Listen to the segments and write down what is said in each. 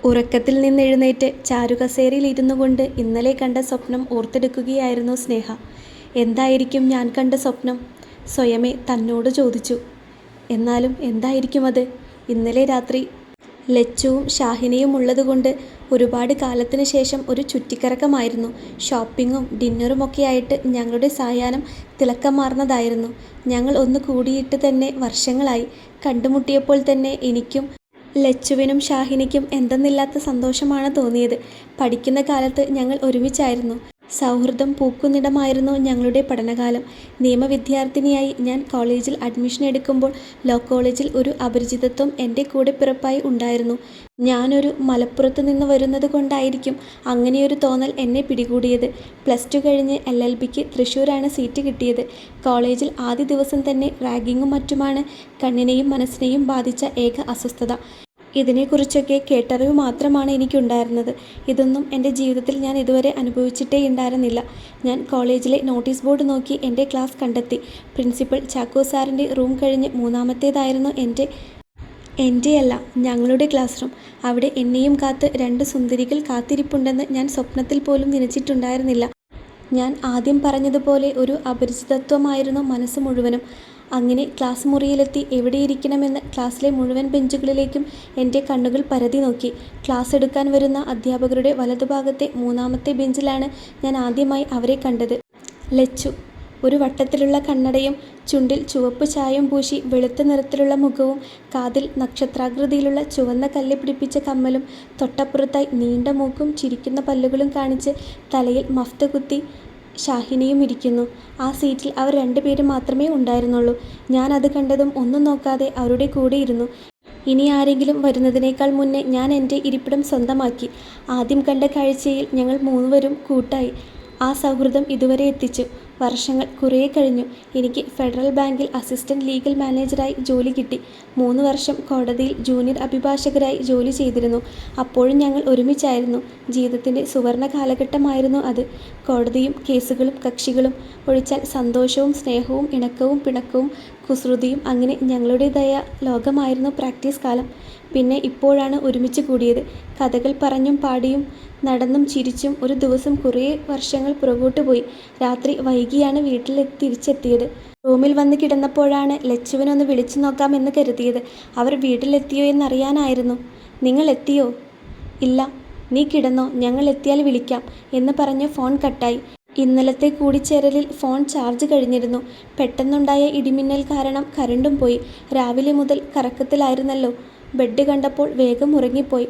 ഉറക്കത്തിൽ നിന്നെഴുന്നേറ്റ് ചാരുകസേരയിൽ ഇരുന്നു കൊണ്ട് ഇന്നലെ കണ്ട സ്വപ്നം ഓർത്തെടുക്കുകയായിരുന്നു സ്നേഹ. എന്തായിരിക്കും ഞാൻ കണ്ട സ്വപ്നം? സ്വയമേ തന്നോട് ചോദിച്ചു. എന്നാലും എന്തായിരിക്കും അത്? ഇന്നലെ രാത്രി ലച്ചുവും ഷാഹിനയും ഉള്ളതുകൊണ്ട് ഒരുപാട് കാലത്തിന് ശേഷം ഒരു ചുറ്റിക്കറക്കമായിരുന്നു. ഷോപ്പിങ്ങും ഡിന്നറുമൊക്കെയായിട്ട് ഞങ്ങളുടെ സായാഹ്നം തിളക്കമാർന്നതായിരുന്നു. ഞങ്ങൾ ഒന്ന് കൂടിയിട്ട് തന്നെ വർഷങ്ങളായി. കണ്ടുമുട്ടിയപ്പോൾ തന്നെ എനിക്കും ലച്ചുവിനും ഷാഹിനിക്കും എന്തെന്നില്ലാത്ത സന്തോഷമാണ് തോന്നിയത്. പഠിക്കുന്ന കാലത്ത് ഞങ്ങൾ ഒരുമിച്ചായിരുന്നു. സൗഹൃദം പൂക്കുന്നിടമായിരുന്നു ഞങ്ങളുടെ പഠനകാലം. നിയമവിദ്യാർത്ഥിനിയായി ഞാൻ കോളേജിൽ അഡ്മിഷൻ എടുക്കുമ്പോൾ ലോ കോളേജിൽ ഒരു അപരിചിതത്വം എൻ്റെ കൂടെപ്പിറപ്പായി ഉണ്ടായിരുന്നു. ഞാനൊരു മലപ്പുറത്ത് നിന്ന് വരുന്നത് കൊണ്ടായിരിക്കും അങ്ങനെയൊരു തോന്നൽ എന്നെ പിടികൂടിയത്. +2 കഴിഞ്ഞ് LLBക്ക് തൃശ്ശൂരാണ് സീറ്റ് കിട്ടിയത്. കോളേജിൽ ആദ്യ ദിവസം തന്നെ റാഗിങ്ങും മറ്റുമാണ് കണ്ണിനെയും മനസ്സിനെയും ബാധിച്ച ഏക അസ്വസ്ഥത. ഇതിനെക്കുറിച്ചൊക്കെ കേട്ടറിവ് മാത്രമാണ് എനിക്കുണ്ടായിരുന്നത്. ഇതൊന്നും എൻ്റെ ജീവിതത്തിൽ ഞാൻ ഇതുവരെ അനുഭവിച്ചിട്ടേയുണ്ടായിരുന്നില്ല. ഞാൻ കോളേജിലെ നോട്ടീസ് ബോർഡ് നോക്കി എൻ്റെ ക്ലാസ് കണ്ടെത്തി. പ്രിൻസിപ്പൽ ചാക്കോ സാറിൻ്റെ റൂം കഴിഞ്ഞ് മൂന്നാമത്തേതായിരുന്നു എൻ്റെയല്ല, ഞങ്ങളുടെ ക്ലാസ് റൂം. അവിടെ എന്നെയും കാത്ത് 2 സുന്ദരികൾ കാത്തിരിപ്പുണ്ടെന്ന് ഞാൻ സ്വപ്നത്തിൽ പോലും നനച്ചിട്ടുണ്ടായിരുന്നില്ല. ഞാൻ ആദ്യം പറഞ്ഞതുപോലെ ഒരു അപരിചിതത്വമായിരുന്നു മനസ്സ് മുഴുവനും. അങ്ങനെ ക്ലാസ് മുറിയിലെത്തി എവിടെയിരിക്കണമെന്ന് ക്ലാസ്സിലെ മുഴുവൻ ബെഞ്ചുകളിലേക്കും എൻ്റെ കണ്ണുകൾ പരതി നോക്കി. ക്ലാസ് എടുക്കാൻ വരുന്ന അധ്യാപകരുടെ വലതുഭാഗത്തെ 3ാമത്തെ ബെഞ്ചിലാണ് ഞാൻ ആദ്യമായി അവരെ കണ്ടത്. ലച്ചു. ഒരു വട്ടത്തിലുള്ള കണ്ണടയും ചുണ്ടിൽ ചുവപ്പ് ചായം പൂശി വെളുത്ത നിറത്തിലുള്ള മുഖവും കാതിൽ നക്ഷത്രാകൃതിയിലുള്ള ചുവന്ന കല്ല് പിടിപ്പിച്ച കമ്മലും തൊട്ടപ്പുറത്തായി നീണ്ട മൂക്കും ചിരിക്കുന്ന പല്ലുകളും കാണിച്ച് തലയിൽ മഫ്ത കുത്തി ഷാഹിനിയും ഇരിക്കുന്നു. ആ സീറ്റിൽ അവർ 2 പേരും മാത്രമേ ഉണ്ടായിരുന്നുള്ളൂ. ഞാൻ അത് കണ്ടതും ഒന്നും നോക്കാതെ അവരുടെ കൂടെ ഇരുന്നു. ഇനി ആരെങ്കിലും വരുന്നതിനേക്കാൾ മുന്നേ ഞാൻ എൻ്റെ ഇരിപ്പിടം സ്വന്തമാക്കി. ആദ്യം കണ്ട കാഴ്ചയിൽ ഞങ്ങൾ 3 പേരും കൂട്ടായി. ആ സൗഹൃദം ഇതുവരെ എത്തിച്ചു. വർഷങ്ങൾ കുറേ കഴിഞ്ഞു. എനിക്ക് ഫെഡറൽ ബാങ്കിൽ അസിസ്റ്റന്റ് ലീഗൽ മാനേജറായി ജോലി കിട്ടി. 3 വർഷം കോടതിയിൽ ജൂനിയർ അഭിഭാഷകരായി ജോലി ചെയ്തിരുന്നു. അപ്പോഴും ഞങ്ങൾ ഒരുമിച്ചായിരുന്നു. ജീവിതത്തിൻ്റെ സുവർണ കാലഘട്ടമായിരുന്നു അത്. കോടതിയും കേസുകളും കക്ഷികളും ഒഴിച്ചാൽ സന്തോഷവും സ്നേഹവും ഇണക്കവും പിണക്കവും കുസൃതിയും അങ്ങനെ ഞങ്ങളുടേതായ ലോകമായിരുന്നു പ്രാക്ടീസ് കാലം. പിന്നെ ഇപ്പോഴാണ് ഒരുമിച്ച് കൂടിയത്. കഥകൾ പറഞ്ഞും പാടിയും നടന്നും ചിരിച്ചും ഒരു ദിവസം കുറേ വർഷങ്ങൾ പുറകോട്ട് പോയി. രാത്രി വൈകിയാണ് വീട്ടിൽ തിരിച്ചെത്തിയത്. റൂമിൽ വന്ന് കിടന്നപ്പോഴാണ് ലച്ചുവിനൊന്ന് വിളിച്ചു നോക്കാമെന്ന് കരുതിയത്. അവർ വീട്ടിലെത്തിയോ എന്നറിയാനായിരുന്നു. നിങ്ങൾ എത്തിയോ? ഇല്ല, നീ കിടന്നോ, ഞങ്ങൾ എത്തിയാൽ വിളിക്കാം എന്ന് പറഞ്ഞ് ഫോൺ കട്ടായി. ഇന്നലത്തെ കൂടിച്ചേരലിൽ ഫോൺ ചാർജ് കഴിഞ്ഞിരുന്നു. പെട്ടെന്നുണ്ടായ ഇടിമിന്നൽ കാരണം കറണ്ടും പോയി. രാവിലെ മുതൽ കറക്കത്തിലായിരുന്നല്ലോ. ബെഡ് കണ്ടപ്പോൾ വേഗം ഉറങ്ങിപ്പോയി.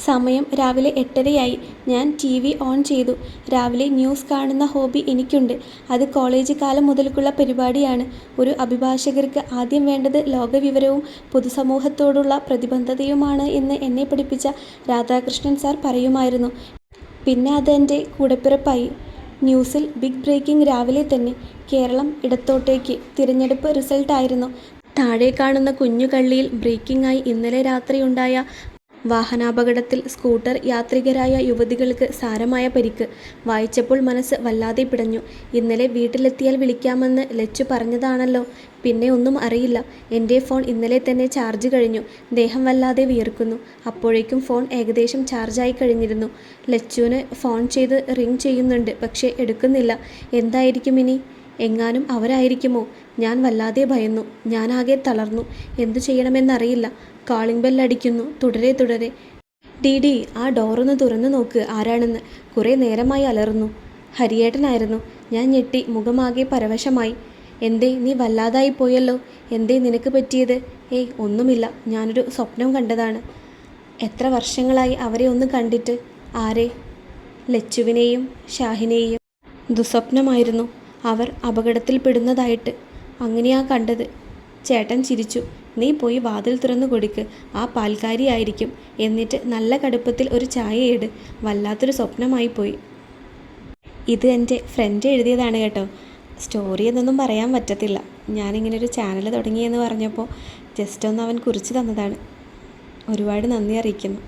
സമയം രാവിലെ 8:30ആയി. ഞാൻ TV ഓൺ ചെയ്തു. രാവിലെ ന്യൂസ് കാണുന്ന ഹോബി എനിക്കുണ്ട്. അത് കോളേജ് കാലം മുതൽക്കുള്ള പരിപാടിയാണ്. ഒരു അഭിഭാഷകർക്ക് ആദ്യം വേണ്ടത് ലോകവിവരവും പൊതുസമൂഹത്തോടുള്ള പ്രതിബദ്ധതയുമാണ് എന്ന് എന്നെ പഠിപ്പിച്ച രാധാകൃഷ്ണൻ സാർ പറയുമായിരുന്നു. പിന്നെ അത് എൻ്റെ കൂടപ്പിറപ്പായി. ന്യൂസിൽ ബിഗ് ബ്രേക്കിംഗ് രാവിലെ തന്നെ. കേരളം ഇടത്തോട്ടേക്ക്. തിരഞ്ഞെടുപ്പ് റിസൾട്ടായിരുന്നു. താഴെ കാണുന്ന കുഞ്ഞു കള്ളിയിൽ ബ്രേക്കിംഗായി ഇന്നലെ രാത്രിയുണ്ടായ വാഹനാപകടത്തിൽ സ്കൂട്ടർ യാത്രികരായ യുവതികൾക്ക് സാരമായ പരിക്ക്. വായിച്ചപ്പോൾ മനസ്സ് വല്ലാതെ പിടഞ്ഞു. ഇന്നലെ വീട്ടിലെത്തിയാൽ വിളിക്കാമെന്ന് ലച്ചു പറഞ്ഞതാണല്ലോ. പിന്നെ ഒന്നും അറിയില്ല. എൻ്റെ ഫോൺ ഇന്നലെ തന്നെ ചാർജ് കഴിഞ്ഞു. ദേഹം വല്ലാതെ വിയർക്കുന്നു. അപ്പോഴേക്കും ഫോൺ ഏകദേശം ചാർജായി കഴിഞ്ഞിരുന്നു. ലച്ചുവിന് ഫോൺ ചെയ്ത് റിങ് ചെയ്യുന്നുണ്ട്, പക്ഷേ എടുക്കുന്നില്ല. എന്തായിരിക്കും ഇനി? എങ്ങാനും അവരായിരിക്കുമോ? ഞാൻ വല്ലാതെ ഭയന്നു. ഞാനാകെ തളർന്നു. എന്തു ചെയ്യണമെന്നറിയില്ല. കോളിംഗ് ബെല്ലടിക്കുന്നു. തുടരെ. ഡി ആ ഡോറൊന്ന് തുറന്നു നോക്ക്, ആരാണെന്ന്. കുറേ നേരമായി അലറുന്നു. ഹരിയേട്ടനായിരുന്നു. ഞാൻ ഞെട്ടി. മുഖമാകെ പരവശമായി. എന്തേ, നീ വല്ലാതായി പോയല്ലോ. എന്തേ നിനക്ക് പറ്റിയത്? ഏയ് ഒന്നുമില്ല, ഞാനൊരു സ്വപ്നം കണ്ടതാണ്. എത്ര വർഷങ്ങളായി അവരെ ഒന്ന് കണ്ടിട്ട്. ആരെ? ലച്ചുവിനെയും ഷാഹിനെയും. ദുസ്വപ്നമായിരുന്നു. അവർ അപകടത്തിൽപ്പെടുന്നതായിട്ട്. അങ്ങനെയാ കണ്ടത്. ചേട്ടൻ ചിരിച്ചു. നീ പോയി വാതിൽ തുറന്നു കൊടുക്ക്, ആ പാൽക്കാരിയായിരിക്കും. എന്നിട്ട് നല്ല കടുപ്പത്തിൽ ഒരു ചായ ഇട്. വല്ലാത്തൊരു സ്വപ്നമായി പോയി. ഇത് എൻ്റെ ഫ്രണ്ട് എഴുതിയതാണ് കേട്ടോ. സ്റ്റോറി എന്നൊന്നും പറയാൻ പറ്റത്തില്ല. ഞാനിങ്ങനൊരു ചാനൽ തുടങ്ങിയെന്ന് പറഞ്ഞപ്പോൾ ജസ്റ്റ് ഒന്ന് അവൻ കുറിച്ച് തന്നതാണ്. ഒരുപാട് നന്ദി അറിയിക്കുന്നു.